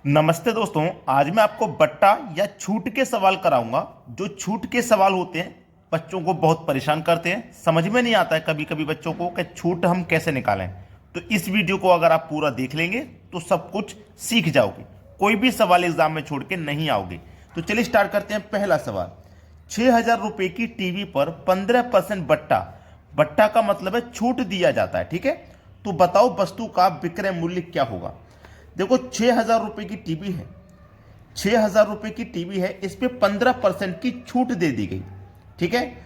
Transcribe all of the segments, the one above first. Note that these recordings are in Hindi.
नमस्ते दोस्तों, आज मैं आपको बट्टा या छूट के सवाल कराऊंगा। जो छूट के सवाल होते हैं बच्चों को बहुत परेशान करते हैं। समझ में नहीं आता है कभी कभी बच्चों को कि छूट हम कैसे निकालें। तो इस वीडियो को अगर आप पूरा देख लेंगे तो सब कुछ सीख जाओगे, कोई भी सवाल एग्जाम में छोड़ के नहीं आओगे। तो चलिए स्टार्ट करते हैं। पहला सवाल, 6,000 रुपये की टीवी पर 15% बट्टा। बट्टा का मतलब है छूट दिया जाता है, ठीक है। तो बताओ वस्तु का विक्रय मूल्य क्या होगा। देखो 6,000 रुपये की टीवी है, 6,000 रुपये की टीवी है, इस पे 15% की छूट दे दी गई, ठीक है।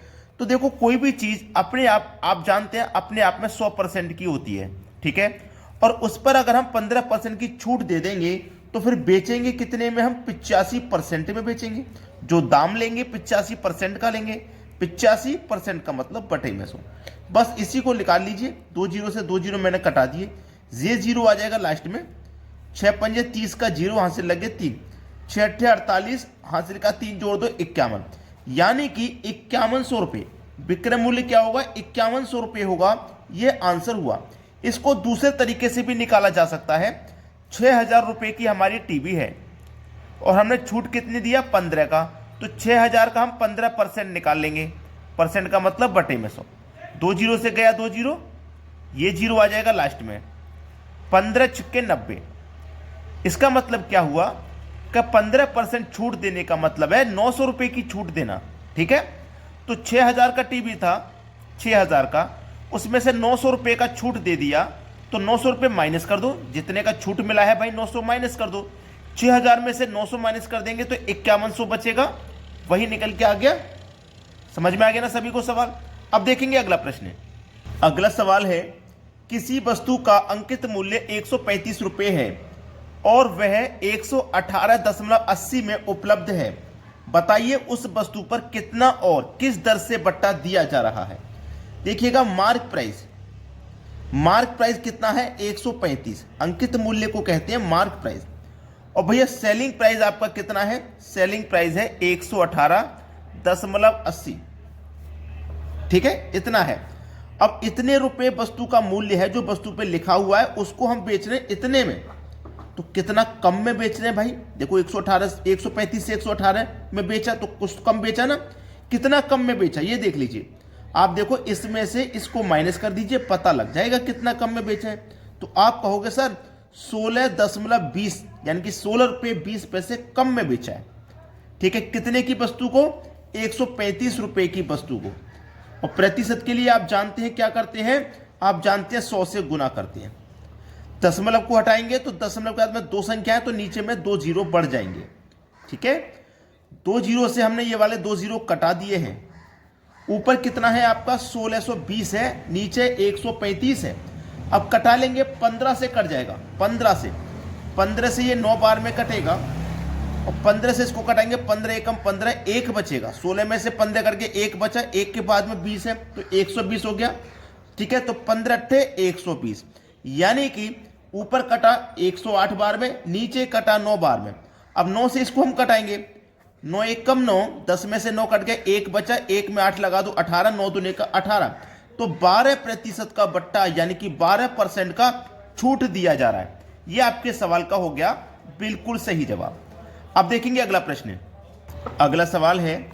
तो देखो कोई भी चीज अपने आप जानते हैं अपने आप में 100% की होती है, ठीक है। और उस पर अगर हम 15% की छूट दे देंगे तो फिर बेचेंगे कितने में, हम 85% में बेचेंगे। जो दाम लेंगे 85% का लेंगे। 85% का मतलब बटे में 100। बस इसी को निकाल लीजिए। 2 जीरो से 2 जीरो मैंने कटा दिए, ये जीरो आ जाएगा लास्ट में। 6 पंजे 30 का जीरो हासिल लगे 3, 6 अट्ठे 48 हासिल का 3 जोड़ दो 51, यानी कि 5100 रुपये विक्रय मूल्य क्या होगा, 5100 रुपये होगा। ये आंसर हुआ। इसको दूसरे तरीके से भी निकाला जा सकता है। 6,000 रुपये की हमारी टीवी है और हमने छूट कितनी दिया, 15 का। तो 6,000 का हम 15% निकाल लेंगे। परसेंट का मतलब बटे में 100। 2 जीरो से गया 2 जीरो, ये जीरो आ जाएगा लास्ट में। 15 छक्के 90। इसका मतलब क्या हुआ कि 15% छूट देने का मतलब है 900 रुपये की छूट देना, ठीक है। तो 6,000 का टीवी था, 6,000 का, उसमें से 900 रुपये का छूट दे दिया। तो 900 रुपये माइनस कर दो, जितने का छूट मिला है भाई 900 माइनस कर दो। 6,000 में से 900 माइनस कर देंगे तो 5100 बचेगा, वही निकल के आ गया। समझ में आ गया ना सभी को सवाल। अब देखेंगे अगला प्रश्न। अगला सवाल है, किसी वस्तु का अंकित मूल्य 135 रुपये है और वह 118.80 में उपलब्ध है। बताइए उस वस्तु पर कितना और किस दर से बट्टा दिया जा रहा है। देखिएगा मार्क प्राइस कितना है, 135। अंकित मूल्य को कहते हैं मार्क प्राइस। और भैया सेलिंग प्राइस आपका कितना है, सेलिंग प्राइस है 118.80, ठीक है, इतना है। अब इतने रुपए वस्तु का मूल्य है, जो वस्तु पे लिखा हुआ है उसको हम बेच रहे हैं इतने में। तो कितना कम में बेच रहे हैं भाई, देखो 135 से 118 में बेचा तो कुछ कम बेचा ना। कितना कम में बेचा ये देख लीजिए आप। देखो इसमें से इसको माइनस कर दीजिए, पता लग जाएगा कितना कम में बेचा है। तो आप कहोगे सर 16.20, यानी कि 16 रुपये 20 पैसे कम में बेचा है, ठीक है। कितने की वस्तु को, 135 रुपये की वस्तु को। और प्रतिशत के लिए आप जानते हैं क्या करते हैं, आप जानते हैं 100 से गुना करते हैं। दशमलव को हटाएंगे तो दशमलव के बाद में 2 संख्या है तो नीचे में 2 जीरो बढ़ जाएंगे, ठीक है। 2 जीरो से हमने ये वाले 2 जीरो कटा दिए हैं। ऊपर कितना है आपका, 1620 है, नीचे 135 है। अब कटा लेंगे, 15 से कट जाएगा, 15 से ये 9 बार में कटेगा। और 15 से इसको कटाएंगे, 15 एकम 15, 1 बचेगा। 16 में से 15 करके 1 बचा, 1 के बाद में 20 है तो 120 हो गया, ठीक है। तो 15 अट्ठे 120, यानी कि ऊपर कटा 108 बार में, नीचे कटा 9 बार में। अब 9 से इसको हम कटाएंगे, 9 एकम 9, 10 में से 9 कट गया, 1 बचा, 1 में 8 लगा दो, 18, 9 दूने का 18। तो 12% का बट्टा, यानी कि 12% का छूट दिया जा रहा है। यह आपके सवाल का हो गया बिल्कुल सही जवाब। अब देखेंगे अगला प्रश्न। अगला सवाल है,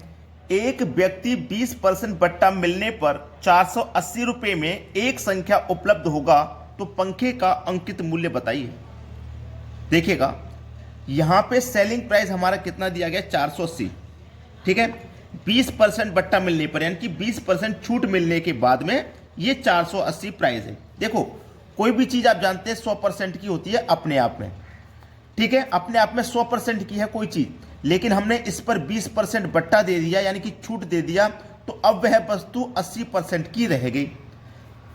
एक व्यक्ति 20% बट्टा मिलने पर 480 रुपये में एक संख्या उपलब्ध होगा, तो पंखे का अंकित मूल्य बताइए। देखिएगा यहां पे सेलिंग प्राइस हमारा कितना दिया गया, 480, ठीक है। 20% बट्टा मिलने पर, यानी कि 20% छूट मिलने के बाद में ये 480 प्राइस है। देखो कोई भी चीज आप जानते हैं 100% की होती है अपने आप में, ठीक है। अपने आप में 100% की है कोई चीज, लेकिन हमने इस पर 20% बट्टा दे दिया, यानी कि छूट दे दिया, तो अब वह वस्तु 80% की रह गई।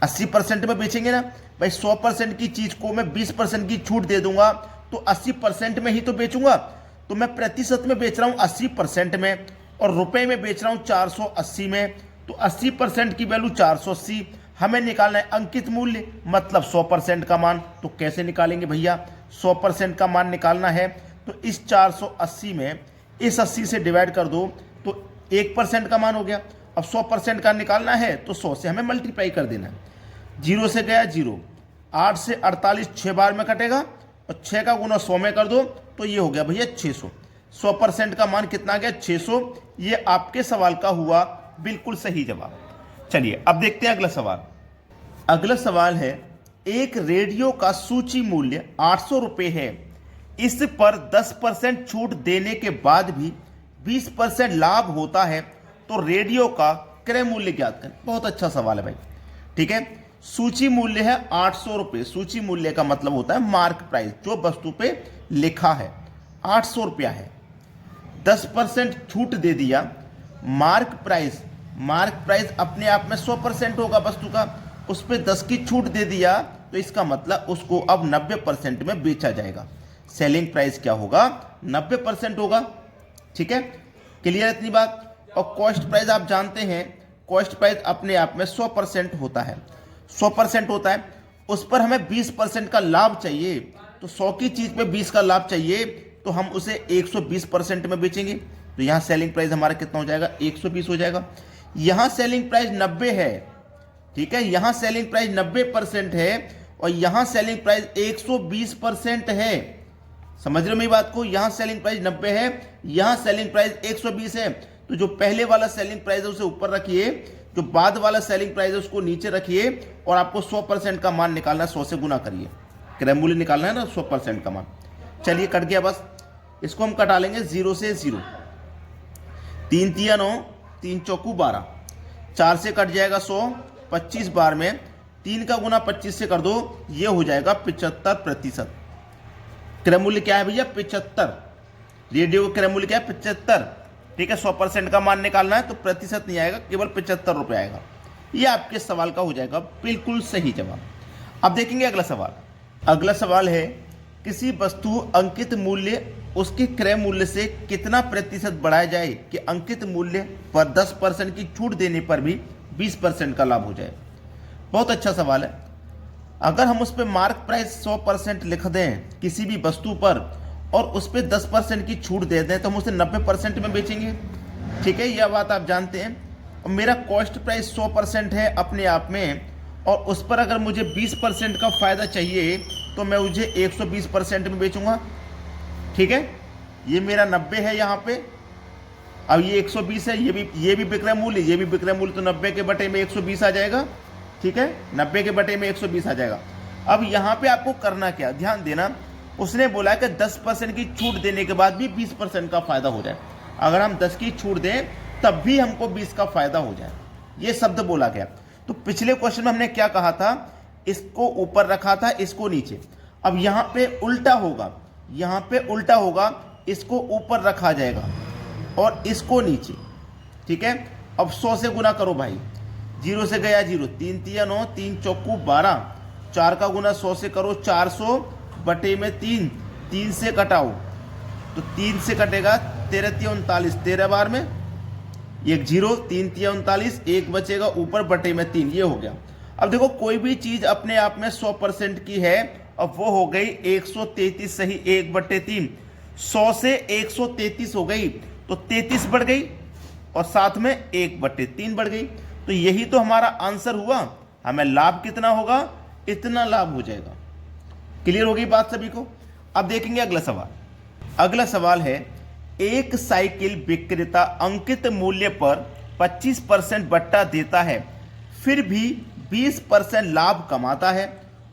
80% में बेचेंगे ना भाई। 100% की चीज को मैं 20% की छूट दे दूंगा तो 80% में ही तो बेचूंगा। तो मैं प्रतिशत में बेच रहा हूं 80% में, और रुपए में बेच रहा हूं 480 में। तो 80% की वैल्यू 480। हमें निकालना है अंकित मूल्य, मतलब 100% का मान। तो कैसे निकालेंगे भैया, 100% का मान निकालना है तो इस 480 में इस 80 से डिवाइड कर दो तो 1% का मान हो गया। अब 100% का निकालना है तो 100 से हमें मल्टीप्लाई कर देना है। 0 से गया 0, 8 से 48 6 बार में कटेगा और 6 का गुना 100 में कर दो तो ये हो गया भैया 600। 100% का मान कितना आ गया 600। ये आपके सवाल का हुआ बिल्कुल सही जवाब। चलिए अब देखते हैं अगला सवाल। अगला सवाल है, एक रेडियो का सूची मूल्य 800 रुपये है, इस पर 10% छूट देने के बाद भी 20% लाभ होता है, तो रेडियो का क्रय मूल्य ज्ञात करें। बहुत अच्छा सवाल है भाई। ठीक है, सूची मूल्य है 800 रुपये। सूची मूल्य का मतलब होता है मार्क प्राइस, जो वस्तु पे लिखा है 800 रुपया है, 10% छूट दे दिया। मार्क प्राइस अपने आप में 100% होगा वस्तु का, उस पर 10 की छूट दे दिया, तो इसका मतलब उसको अब 90% में बेचा जाएगा। सेलिंग प्राइस क्या होगा 90% होगा। ठीक है, क्लियर इतनी बात। और कॉस्ट प्राइस आप जानते हैं, कॉस्ट प्राइस अपने आप में 100% होता है, 100% होता है। उस पर हमें 20% का लाभ चाहिए, तो 100 की चीज पे 20 का लाभ चाहिए, तो हम उसे 120% में बेचेंगे। तो यहाँ सेलिंग प्राइस हमारा कितना हो जाएगा 120 हो जाएगा। यहाँ सेलिंग प्राइस 90 है। ठीक है, यहाँ सेलिंग प्राइस 90% है और यहाँ सेलिंग प्राइस 120% है। समझ रहे हो मेरी बात को? यहाँ सेलिंग प्राइस 90 है, यहाँ सेलिंग प्राइस 120 है। तो जो पहले वाला सेलिंग प्राइस है उसे ऊपर रखिए, जो बाद वाला सेलिंग प्राइस है उसको नीचे रखिए, और आपको 100% का मान निकालना है, 100 से गुना करिए, क्रय मूल्य निकालना है ना 100% का मान। चलिए कट गया, बस इसको हम कटा लेंगे 0 से 0। 3 तिया 9, 3 चौकू 12, 4 से कट जाएगा 100, 25 बार में 3 का गुना 25 से कर दो, ये हो जाएगा 75%। क्रय मूल्य क्या है भैया 75। रेडियो का क्रय मूल्य क्या है 75। ठीक है, 100% का मान निकालना है तो प्रतिशत नहीं आएगा, केवल 75 रुपये आएगा। ये आपके सवाल का हो जाएगा बिल्कुल सही जवाब। अब देखेंगे अगला सवाल। अगला सवाल है, किसी वस्तु अंकित मूल्य उसके क्रय मूल्य से कितना प्रतिशत बढ़ाया जाए कि अंकित मूल्य पर 10% की छूट देने पर भी 20% का लाभ हो जाए। बहुत अच्छा सवाल है। अगर हम उस पर मार्क प्राइस 100% लिख दें किसी भी वस्तु पर और उस पर 10% की छूट दे दें, तो हम उसे 90% में बेचेंगे। ठीक है, यह बात आप जानते हैं। और मेरा कॉस्ट प्राइस 100% है अपने आप में, और उस पर अगर मुझे 20% का फायदा चाहिए तो मैं मुझे 120% में बेचूंगा। ठीक है, ये मेरा 90 है यहाँ पे, अब ये 120 है, ये भी विक्रय मूल्य, ये भी विक्रय मूल्य, तो 90 के बटे में 120 आ जाएगा। ठीक है, 90 के बटे में 120 आ जाएगा। अब यहाँ पे आपको करना क्या, ध्यान देना, उसने बोला कि 10% की छूट देने के बाद भी 20% का फायदा हो जाए। अगर हम 10 की छूट दें तब भी हमको 20 का फायदा हो जाए, ये शब्द बोला गया। तो पिछले क्वेश्चन में हमने क्या कहा था, इसको ऊपर रखा था, इसको नीचे। अब यहाँ पे उल्टा होगा, यहाँ पे उल्टा होगा, इसको ऊपर रखा जाएगा और इसको नीचे। ठीक है, अब 100 से गुना करो भाई, 0 से गया 0, 3 तिया 9, 3 चौकू 12, 4 का गुना 100 से करो, 400 बटे में 3, 3 से कटाओ तो 3 से कटेगा 13 तिया 39, 13 बार में 1 0, 3 तिया 39, 1 बचेगा ऊपर बटे में 3, ये हो गया। अब देखो कोई भी चीज अपने आप में 100% की है, अब वो हो गई 133 सही, 1/3, 100 से 133 हो गई तो 33 बढ़ गई और साथ में 1/3 बढ़ गई। तो यही तो हमारा आंसर हुआ। हमें लाभ कितना होगा, इतना लाभ हो जाएगा। क्लियर हो गई बात सभी को? अब देखेंगे अगला सवाल। अगला सवाल है, एक साइकिल विक्रेता अंकित मूल्य पर 25% बट्टा देता है, फिर भी 20% लाभ कमाता है।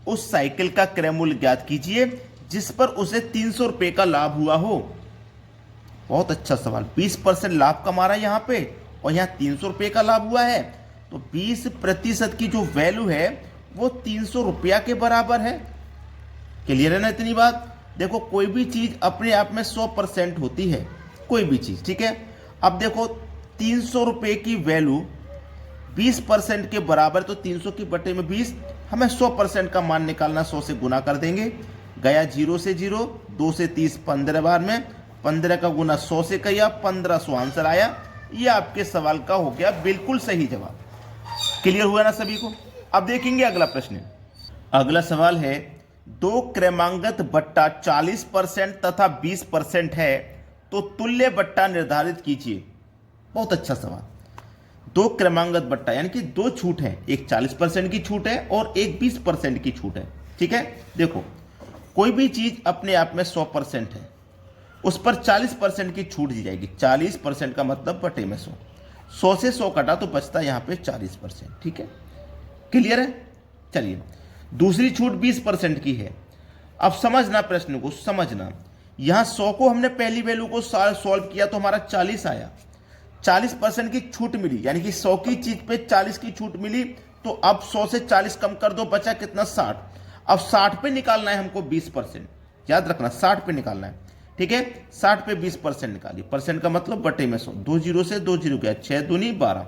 उस साइकिल का क्रय मूल्य ज्ञात कीजिए जिस पर उसे 300 रुपये का लाभ हुआ हो। बहुत अच्छा सवाल। 20% लाभ कमा रहा है यहाँ पे और यहाँ 300 रुपये का लाभ हुआ है, तो 20% की जो वैल्यू है वो 300 रुपया के बराबर है। क्लियर है ना इतनी बात? देखो कोई भी चीज अपने आप में 100% होती है, कोई भी चीज। ठीक है, अब देखो 300 रुपये की वैल्यू 20% के बराबर, तो 300 की बटे में 20, हमें 100% का मान निकालना, 100 से गुना कर देंगे। गया 0 से 0, 2 से 30, 15 बार में 15 का गुना 100 से किया, 1500 आंसर आया। ये आपके सवाल का हो गया बिल्कुल सही जवाब। क्लियर हुआ ना सभी को? अब देखेंगे अगला प्रश्न। अगला सवाल है, दो क्रमांगत बट्टा 40% तथा 20% है, तो तुल्य बट्टा निर्धारित कीजिए। बहुत अच्छा सवाल। दो क्रमांगत बट्टा यानी कि दो छूट है, एक 40% की छूट है और एक 20% की छूट है। ठीक है, देखो कोई भी चीज अपने आप में 100% है, उस पर 40% की छूट दी जाएगी। 40% का मतलब बटे में 100, 100 से 100 कटा तो बचता यहाँ पे 40%। ठीक है, क्लियर है। चलिए, दूसरी छूट 20% की है। अब समझना, प्रश्न को समझना। यहाँ 100 को हमने पहली वैल्यू को सॉल्व किया तो हमारा 40 आया, 40% की छूट मिली, यानी कि 100 की चीज पे 40 की छूट मिली। तो अब 100 से 40 कम कर दो, बचा कितना? 60। अब 60 पे निकालना है हमको 20%, याद रखना 60 पे निकालना है। ठीक है, 60 पे 20% निकालिए, परसेंट का मतलब बटे में 100, 2 जीरो से 2 जीरो गया, 6 दूनी 12।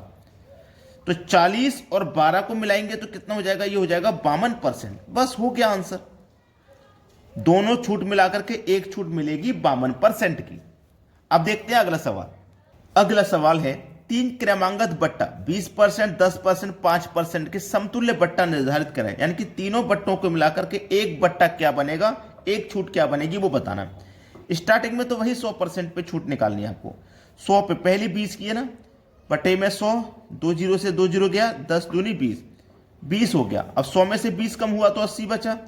तो 40 और 12 को मिलाएंगे तो कितना हो जाएगा? ये हो जाएगा 52%। बस हो गया आंसर। दोनों छूट मिलाकर के एक छूट मिलेगी 52% की। अब देखते हैं अगला सवाल। अगला सवाल है, 3 क्रमांगत बट्टा 20%, 10%, 5% के समतुल्य बट्टा निर्धारित करें। यानी कि तीनों बट्टों को मिलाकर के एक बट्टा क्या बनेगा, एक छूट क्या बनेगी, वो बताना है। स्टार्टिंग में तो वही 100% पे छूट निकालनी है आपको। 100 पे पहली 20 की है ना, बटे में 100, 2 जीरो से 2 जीरो गया, 10 दूनी 20, 20 हो गया। अब 100 में से 20 कम हुआ तो 80 बचा,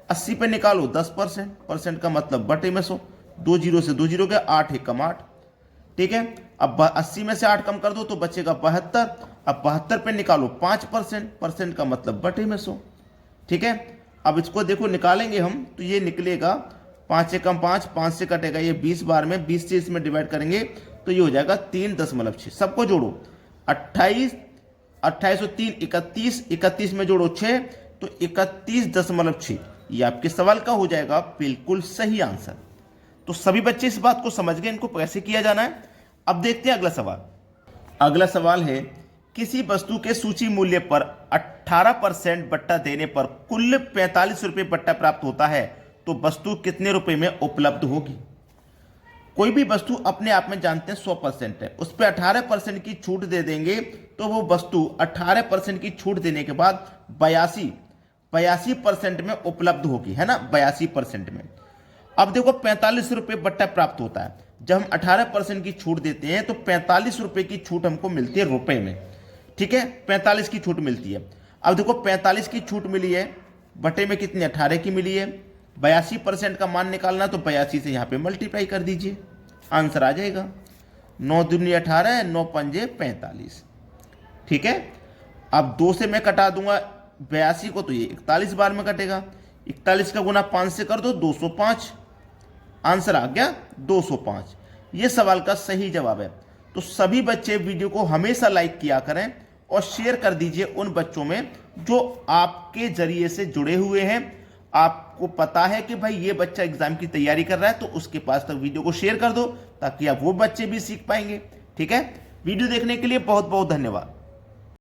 80 पे निकालो 10%, परसेंट का मतलब बटे में 100, 2 जीरो से 2 जीरो गया, 8 एक कम 8। ठीक है, अब 80 में से 8 कम कर दो तो बचेगा 72। अब 72 पे निकालो 5%, परसेंट का मतलब बटे में 100। ठीक है, अब इसको देखो निकालेंगे हम तो ये निकलेगा 5 से कम 5, 5 से कटेगा ये 20 बार में, 20 से इसमें डिवाइड करेंगे तो ये हो जाएगा 3.6। सबको जोड़ो, 28, 28 और 3 31, 31 में जोड़ो 6 तो 31.6। ये आपके सवाल का हो जाएगा बिल्कुल सही आंसर। तो सभी बच्चे इस बात को समझ गए, इनको कैसे किया जाना है। अब देखते हैं अगला सवाल। अगला सवाल है, किसी वस्तु के सूची मूल्य पर 18% बट्टा देने पर कुल 45 रुपये बट्टा प्राप्त होता है तो वस्तु कितने रुपए में उपलब्ध होगी। कोई भी वस्तु अपने आप में जानते हैं 100% है, उस पर 18% की छूट दे देंगे तो वो वस्तु 18% की छूट देने के बाद 82% में उपलब्ध होगी, है ना, 82% में। अब देखो 45 रुपये बट्टा प्राप्त होता है, जब हम 18% की छूट देते हैं तो 45 रुपये की छूट हमको मिलती है रुपए में। ठीक है, 45 की छूट मिलती है। अब देखो 45 की छूट मिली है, बटे में कितनी? 18 की मिली है। 82% का मान निकालना तो 82 से यहाँ पे मल्टीप्लाई कर दीजिए, आंसर आ जाएगा। 9 दूनी 18, 9 पंजे 45। ठीक है, अब 2 से मैं कटा दूंगा 82 को तो ये 41 बार में कटेगा। 41 का गुना 5 से कर दो 205, आंसर आ गया 205। ये सवाल का सही जवाब है। तो सभी बच्चे वीडियो को हमेशा लाइक किया करें और शेयर कर दीजिए उन बच्चों में जो आपके जरिए से जुड़े हुए हैं। आपको पता है कि भाई ये बच्चा एग्जाम की तैयारी कर रहा है तो उसके पास तक वीडियो को शेयर कर दो ताकि आप वो बच्चे भी सीख पाएंगे। ठीक है, वीडियो देखने के लिए बहुत बहुत धन्यवाद।